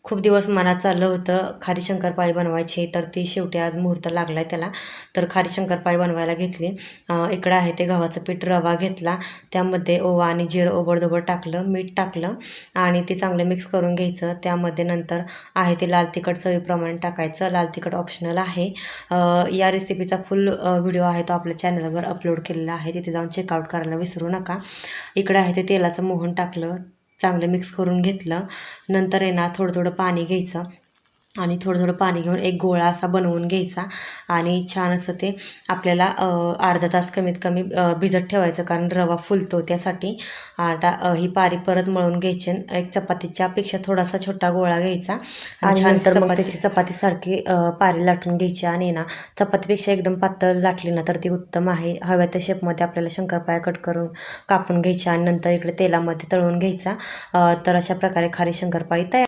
खूप दिवस मनात चाललं होतं खारी शंकरपाळी बनवायची, तर ती शेवटी आज मुहूर्त लागला आहे त्याला. तर खारी शंकरपाळी बनवायला घेतली. इकडं आहे ते गव्हाचं पीठ, रवा घेतला, त्यामध्ये ओवा आणि जिरं ओबडधोबड टाकलं, मीठ टाकलं आणि ते चांगलं मिक्स करून घ्यायचं. त्यामध्ये नंतर आहे ते लाल तिखट चवीप्रमाणे टाकायचं. लाल तिखट ऑप्शनल आहे. या रेसिपीचा फुल व्हिडिओ आहे तो आपल्या चॅनलवर अपलोड केलेला आहे, तिथे जाऊन चेकआउट करायला विसरू नका. इकडं आहे ते तेलाचं मोहन टाकलं, चांगलं मिक्स करून घेतलं. नंतर आहे ना थोडं थोडं पाणी घ्यायचं आणि थोडं थोडं पाणी घेऊन एक गोळा असा बनवून घ्यायचा आणि छान असं ते आपल्याला अर्धा तास कमीत कमी भिजत ठेवायचं, कारण रवा फुलतो त्यासाठी. ही पारी परत मळून घ्यायची. एक चपातीच्यापेक्षा थोडासा छोटा गोळा घ्यायचा आणि छान नंतर मग त्याची चपातीसारखी पारी लाटून घ्यायची. आणि ना चपातीपेक्षा एकदम पातळ लाटली ना तर ती उत्तम आहे. हव्या त्या शेपमध्ये आपल्याला शंकरपाळ्या कट करून कापून घ्यायच्या आणि नंतर इकडे तेलामध्ये तळून घ्यायचा. तर अशा प्रकारे खारी शंकरपाळी तयार.